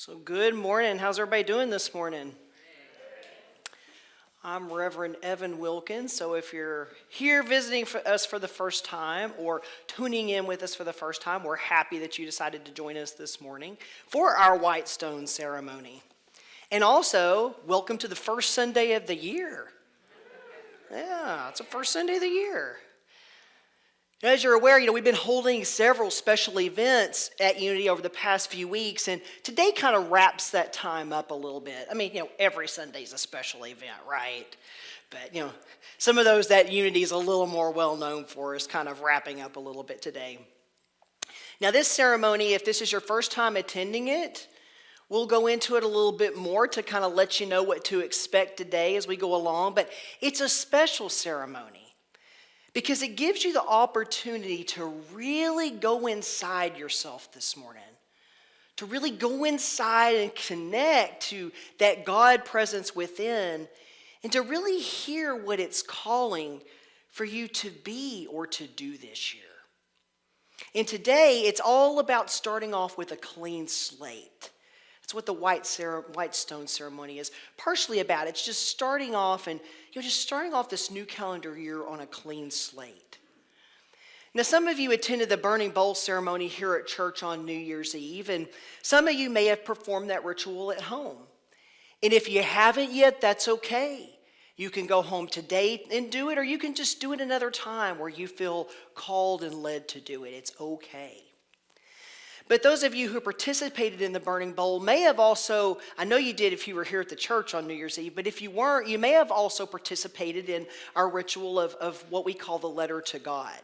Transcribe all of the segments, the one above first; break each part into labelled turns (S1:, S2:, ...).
S1: So good morning. How's everybody doing this morning? I'm Reverend Evin Wilkins. So if you're here visiting us for the first time or tuning in with us for the first time, we're happy that you decided to join us this morning for our White Stone ceremony. And also, welcome to the first Sunday of the year. Yeah, it's the first Sunday of the year. As you're aware, we've been holding several special events at Unity over the past few weeks, and today kind of wraps that time up a little bit. I mean, every Sunday's a special event, right? But, some of those that Unity is a little more well-known for is kind of wrapping up a little bit today. Now, this ceremony, if this is your first time attending it, we'll go into it a little bit more to kind of let you know what to expect today as we go along, but it's a special ceremony. Because it gives you the opportunity to really go inside yourself this morning. To really go inside and connect to that God presence within. And to really hear what it's calling for you to be or to do this year. And today, it's all about starting off with a clean slate. That's what the White Stone ceremony is partially about. It's just starting off and just starting off this new calendar year on a clean slate. Now, some of you attended the Burning Bowl ceremony here at church on New Year's Eve, and some of you may have performed that ritual at home. And if you haven't yet, that's okay. You can go home today and do it, or you can just do it another time where you feel called and led to do it. It's okay. But those of you who participated in the Burning Bowl may have also, I know you did if you were here at the church on New Year's Eve, but if you weren't, you may have also participated in our ritual of what we call the letter to God.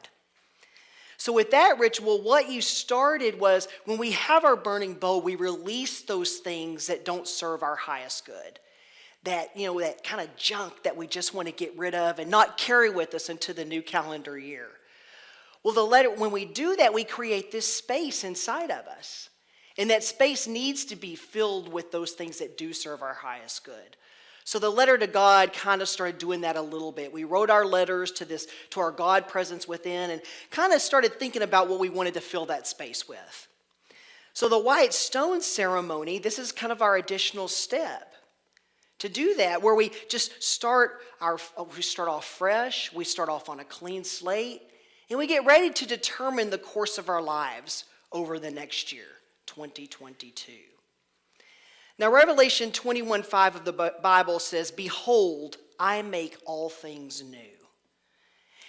S1: So with that ritual, what you started was when we have our burning bowl, we release those things that don't serve our highest good. That kind of junk that we just want to get rid of and not carry with us into the new calendar year. Well, when we do that, we create this space inside of us. And that space needs to be filled with those things that do serve our highest good. So the letter to God kind of started doing that a little bit. We wrote our letters to our God presence within and kind of started thinking about what we wanted to fill that space with. So the White Stone ceremony, this is kind of our additional step. To do that, where we just start off fresh, we start off on a clean slate, and we get ready to determine the course of our lives over the next year, 2022. Now, Revelation 21:5 of the Bible says, "Behold, I make all things new."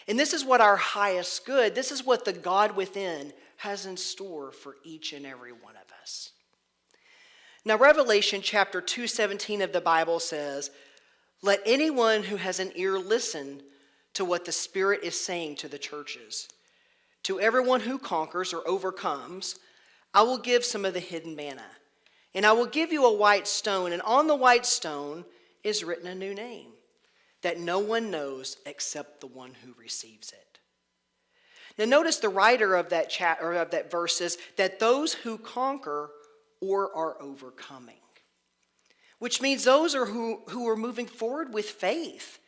S1: And this is what our highest good, this is what the God within has in store for each and every one of us. Now, Revelation chapter 2:17 of the Bible says, "Let anyone who has an ear listen to what the Spirit is saying to the churches. To everyone who conquers or overcomes, I will give some of the hidden manna. And I will give you a white stone, and on the white stone is written a new name that no one knows except the one who receives it." Now notice the writer of that verse says that those who conquer or are overcoming, which means those who are moving forward with faith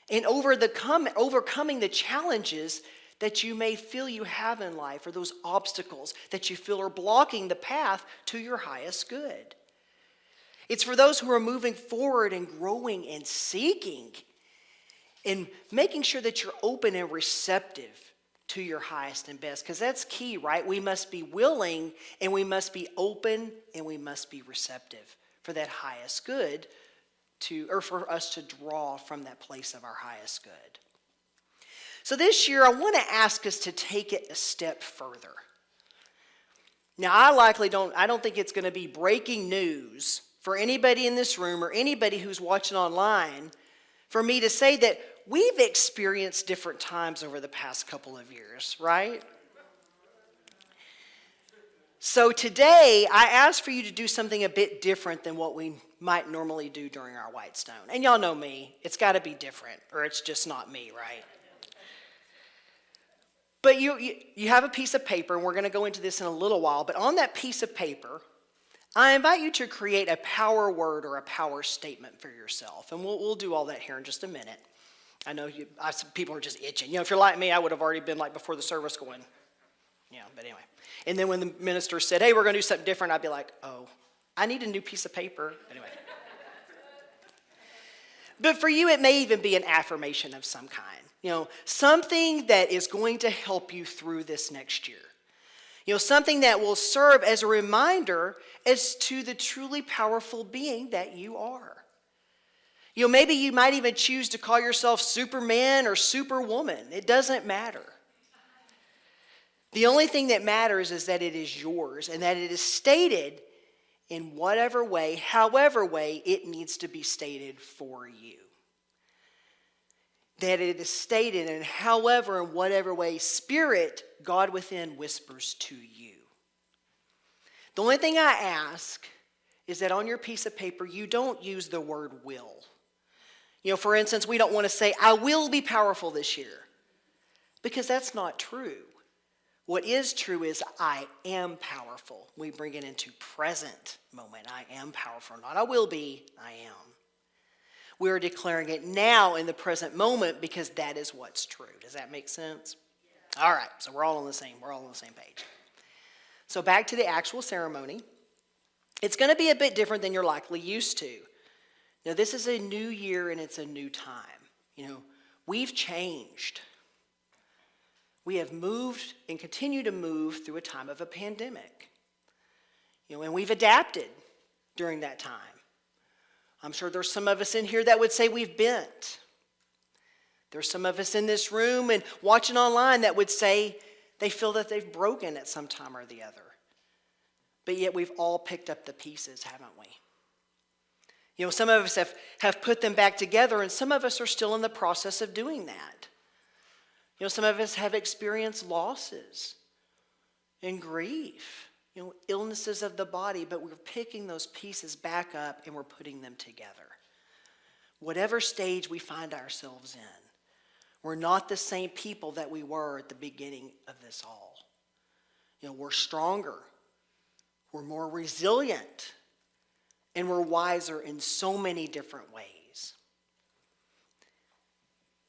S1: and overcoming the challenges that you may feel you have in life, or those obstacles that you feel are blocking the path to your highest good. It's for those who are moving forward and growing and seeking and making sure that you're open and receptive to your highest and best, because that's key, right? We must be willing and we must be open and we must be receptive for that highest good for us to draw from that place of our highest good. So this year, I want to ask us to take it a step further. Now, I don't think it's going to be breaking news for anybody in this room or anybody who's watching online for me to say that we've experienced different times over the past couple of years, right? So today, I ask for you to do something a bit different than what we might normally do during our White Stone. And y'all know me, it's got to be different, or it's just not me, right? But you have a piece of paper, and we're going to go into this in a little while, but on that piece of paper, I invite you to create a power word or a power statement for yourself. And we'll do all that here in just a minute. I know people are just itching. If you're like me, I would have already been like before the service going, but anyway. And then when the minister said, "Hey, we're going to do something different," I'd be like, "Oh, I need a new piece of paper. Anyway. But for you, it may even be an affirmation of some kind. Something that is going to help you through this next year. Something that will serve as a reminder as to the truly powerful being that you are. Maybe you might even choose to call yourself Superman or Superwoman. It doesn't matter. The only thing that matters is that it is yours and that it is stated in whatever way, however way it needs to be stated for you. That it is stated in however and whatever way Spirit, God within, whispers to you. The only thing I ask is that on your piece of paper, you don't use the word will. For instance, we don't want to say, I will be powerful this year. Because that's not true. What is true is I am powerful. We bring it into present moment. I am powerful. Not I will be, I am. We are declaring it now in the present moment because that is what's true. Does that make sense? Yeah. All right, so we're all on the same page. So back to the actual ceremony. It's going to be a bit different than you're likely used to. Now, this is a new year and it's a new time. We've changed. We have moved and continue to move through a time of a pandemic. And we've adapted during that time. I'm sure there's some of us in here that would say we've bent. There's some of us in this room and watching online that would say they feel that they've broken at some time or the other. But yet we've all picked up the pieces, haven't we? Some of us have put them back together, and some of us are still in the process of doing that. Some of us have experienced losses and grief, illnesses of the body, but we're picking those pieces back up and we're putting them together. Whatever stage we find ourselves in, we're not the same people that we were at the beginning of this all. We're stronger, we're more resilient, and we're wiser in so many different ways.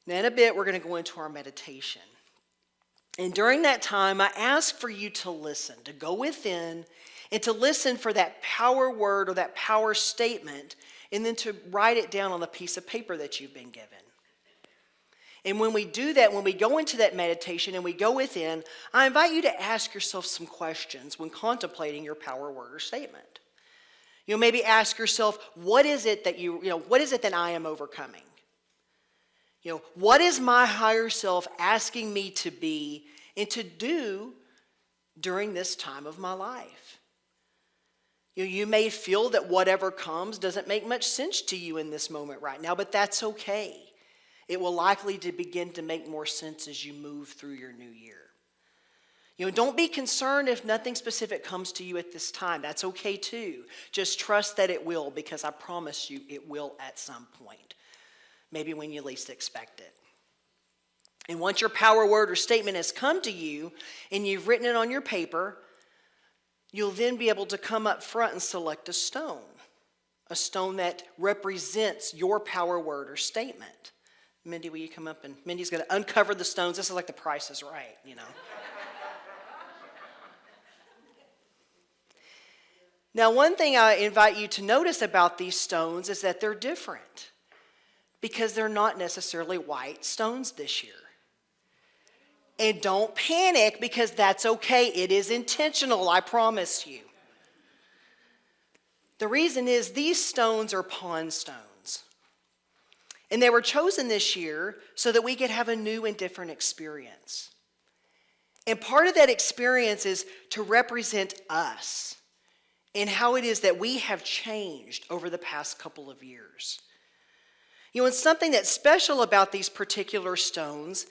S1: Now, in a bit, we're going to go into our meditation. And during that time, I ask for you to listen, to go within and to listen for that power word or that power statement, and then to write it down on a piece of paper that you've been given. And when we do that, when we go into that meditation and we go within, I invite you to ask yourself some questions when contemplating your power word or statement. Maybe ask yourself, what is it that I am overcoming? What is my higher self asking me to be and to do during this time of my life? You may feel that whatever comes doesn't make much sense to you in this moment right now, but that's okay. It will likely to begin to make more sense as you move through your new year. Don't be concerned if nothing specific comes to you at this time. That's okay too. Just trust that it will, because I promise you it will at some point. Maybe when you least expect it. And once your power word or statement has come to you and you've written it on your paper, you'll then be able to come up front and select a stone that represents your power word or statement. Mindy, will you come up? And Mindy's going to uncover the stones. This is like the Price is Right, Now, one thing I invite you to notice about these stones is that they're different, because they're not necessarily white stones this year. And don't panic, because that's okay. It is intentional, I promise you. The reason is these stones are pawn stones. And they were chosen this year so that we could have a new and different experience. And part of that experience is to represent us and how it is that we have changed over the past couple of years. And something that's special about these particular stones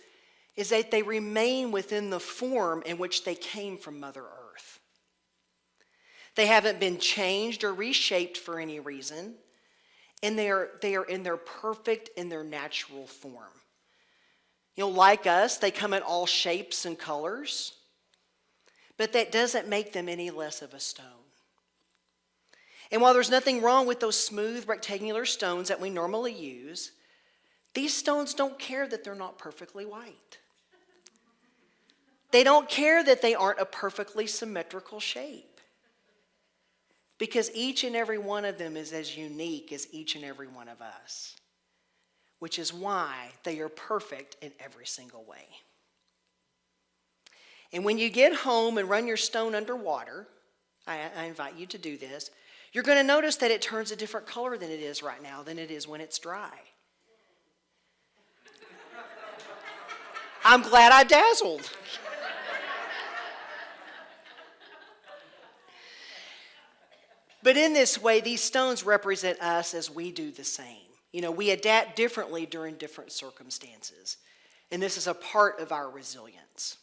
S1: is that they remain within the form in which they came from Mother Earth. They haven't been changed or reshaped for any reason, and they are in their perfect and their natural form. Like us, they come in all shapes and colors, but that doesn't make them any less of a stone. And while there's nothing wrong with those smooth rectangular stones that we normally use, these stones don't care that they're not perfectly white. They don't care that they aren't a perfectly symmetrical shape. because each and every one of them is as unique as each and every one of us, which is why they are perfect in every single way. And when you get home and run your stone underwater, I invite you to do this, you're going to notice that it turns a different color than it is right now than it is when it's dry. I'm glad I dazzled. But in this way, these stones represent us as we do the same. You know, we adapt differently during different circumstances. And this is a part of our resilience.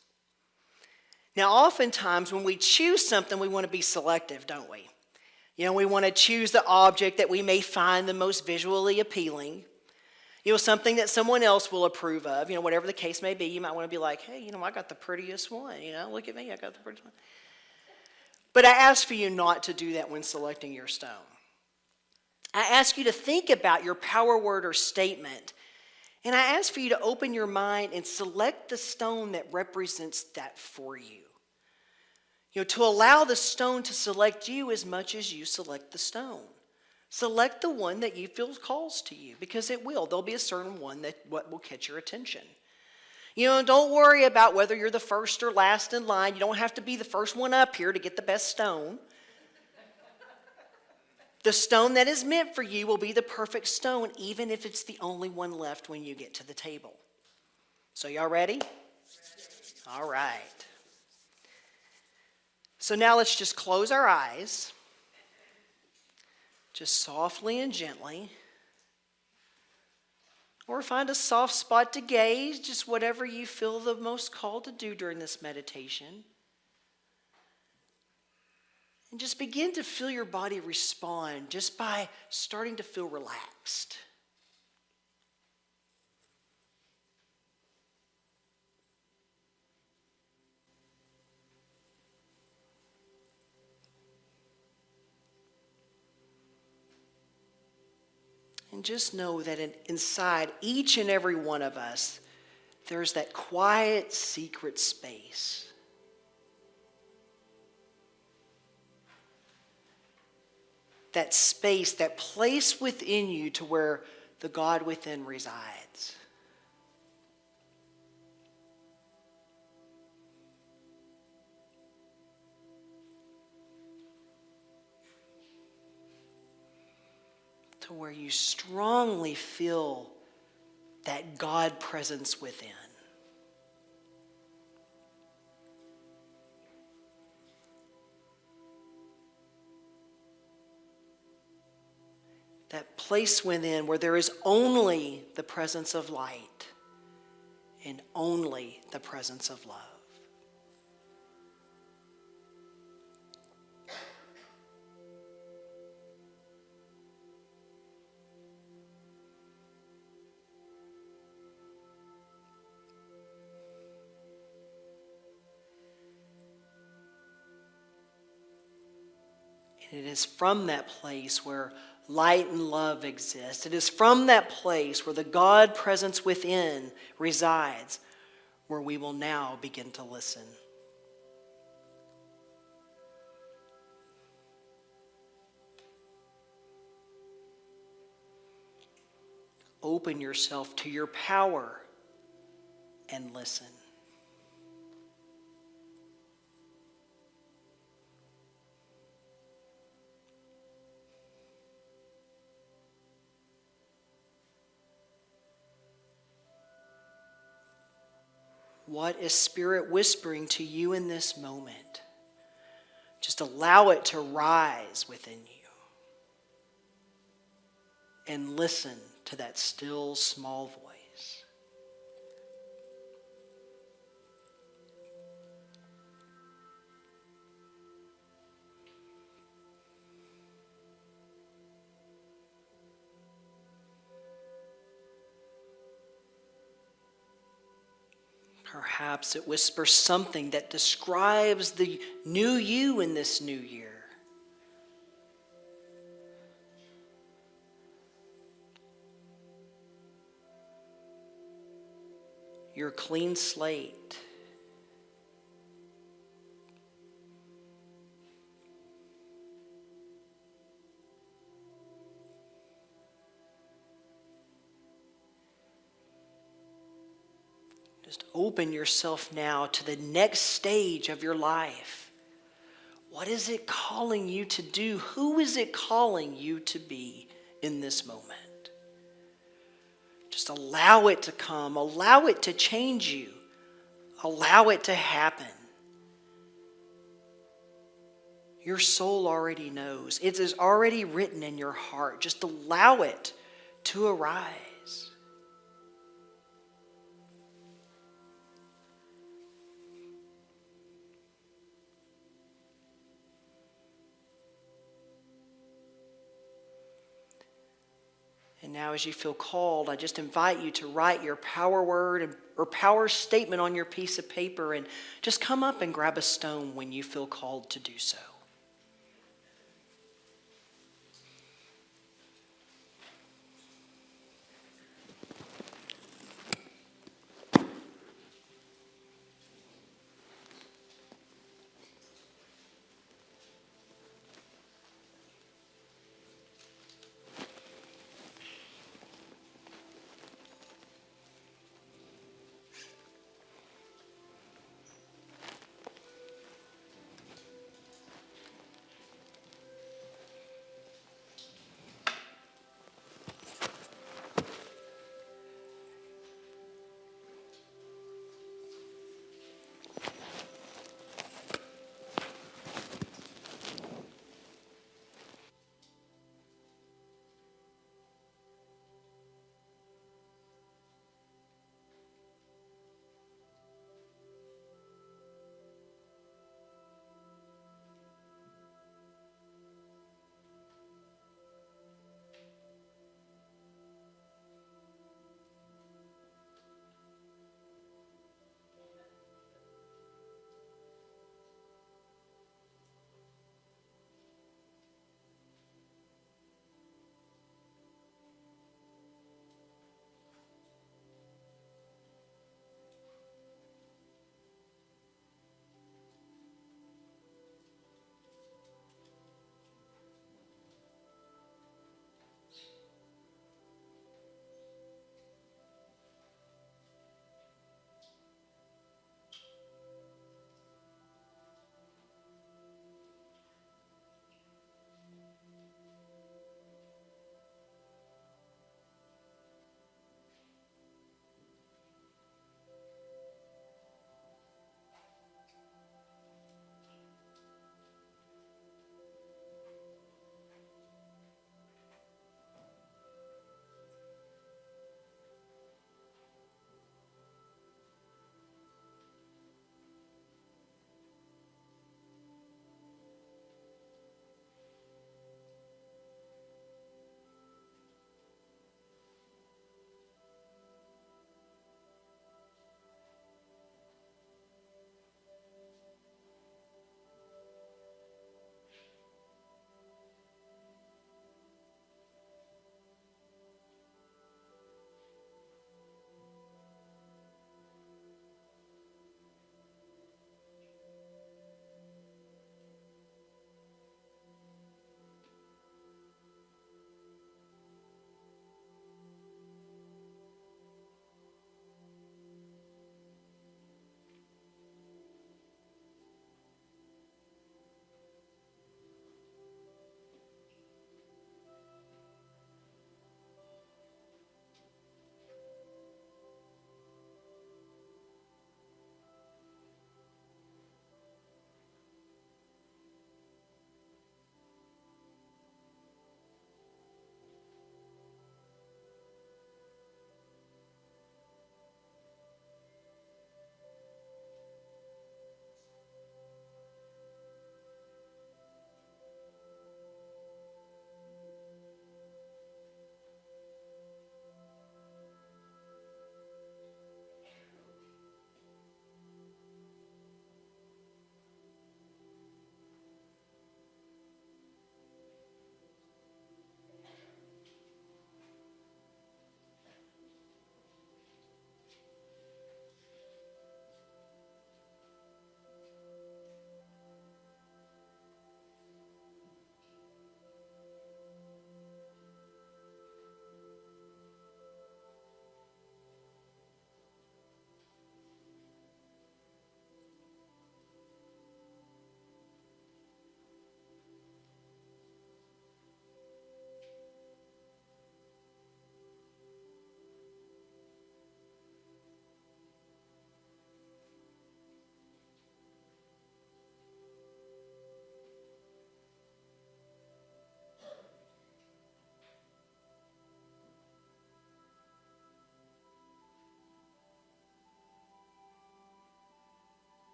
S1: Now, oftentimes when we choose something, we want to be selective, don't we? You know, we want to choose the object that we may find the most visually appealing. You know, something that someone else will approve of. You know, whatever the case may be, you might want to be like, hey, you know, I got the prettiest one. You know, look at me, I got the prettiest one. But I ask for you not to do that when selecting your stone. I ask you to think about your power word or statement. And I ask for you to open your mind and select the stone that represents that for you. You know, to allow the stone to select you as much as you select the stone. Select the one that you feel calls to you, because it will. There'll be a certain one that will catch your attention. You know, don't worry about whether you're the first or last in line. You don't have to be the first one up here to get the best stone. The stone that is meant for you will be the perfect stone, even if it's the only one left when you get to the table. So y'all ready? All right. So now let's just close our eyes, just softly and gently. Or find a soft spot to gaze, just whatever you feel the most called to do during this meditation. And just begin to feel your body respond just by starting to feel relaxed. And just know that inside each and every one of us, there's that quiet, secret space. That space, that place within you to where the God within resides. To where you strongly feel that God presence within. That place within where there is only the presence of light and only the presence of love. And it is from that place where light and love exist. It is from that place where the God presence within resides, where we will now begin to listen. Open yourself to your power and listen. What is Spirit whispering to you in this moment? Just allow it to rise within you. And listen to that still small voice. Perhaps it whispers something that describes the new you in this new year. Your clean slate. Just open yourself now to the next stage of your life. What is it calling you to do? Who is it calling you to be in this moment? Just allow it to come. Allow it to change you. Allow it to happen. Your soul already knows. It is already written in your heart. Just allow it to arise. And now as you feel called, I just invite you to write your power word or power statement on your piece of paper and just come up and grab a stone when you feel called to do so.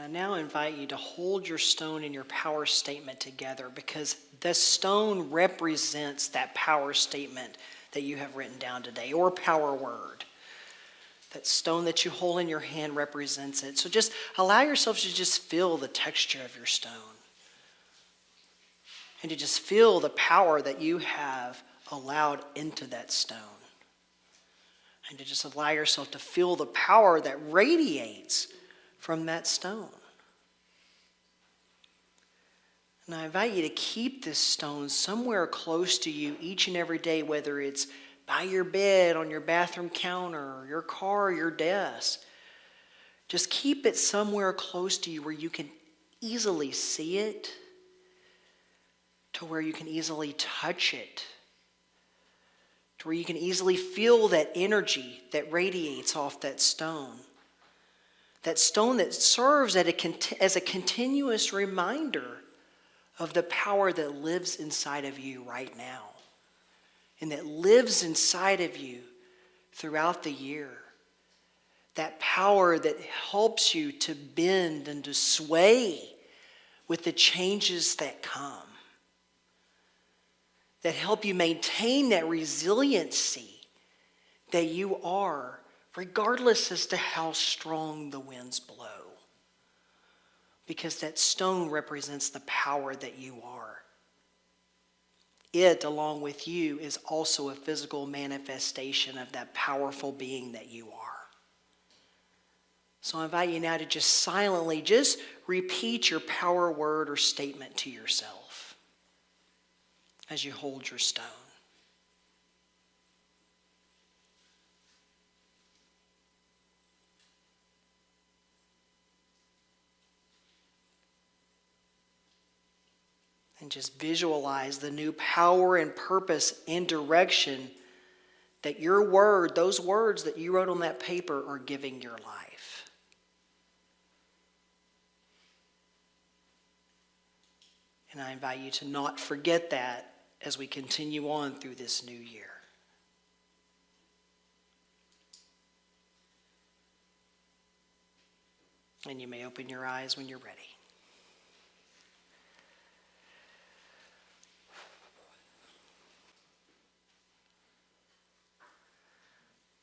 S1: I now invite you to hold your stone and your power statement together, because the stone represents that power statement that you have written down today, or power word. That stone that you hold in your hand represents it. So just allow yourself to just feel the texture of your stone, and to just feel the power that you have allowed into that stone. And to just allow yourself to feel the power that radiates from that stone. And I invite you to keep this stone somewhere close to you each and every day, whether it's by your bed, on your bathroom counter, your car, your desk. Just keep it somewhere close to you where you can easily see it, to where you can easily touch it, to where you can easily feel that energy that radiates off that stone. That stone that serves as a continuous reminder of the power that lives inside of you right now, and that lives inside of you throughout the year. That power that helps you to bend and to sway with the changes that come. That help you maintain that resiliency that you are, regardless as to how strong the winds blow. Because that stone represents the power that you are. It, along with you, is also a physical manifestation of that powerful being that you are. So I invite you now to just silently just repeat your power word or statement to yourself as you hold your stone. And just visualize the new power and purpose and direction that your word, those words that you wrote on that paper, are giving your life. And I invite you to not forget that as we continue on through this new year. And you may open your eyes when you're ready.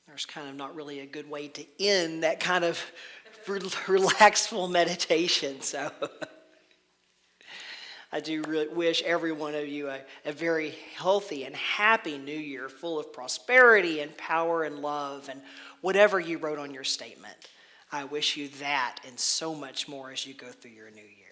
S1: There's kind of not really a good way to end that kind of relaxful meditation. So I do really wish every one of you a very healthy and happy new year, full of prosperity and power and love and whatever you wrote on your statement. I wish you that and so much more as you go through your new year.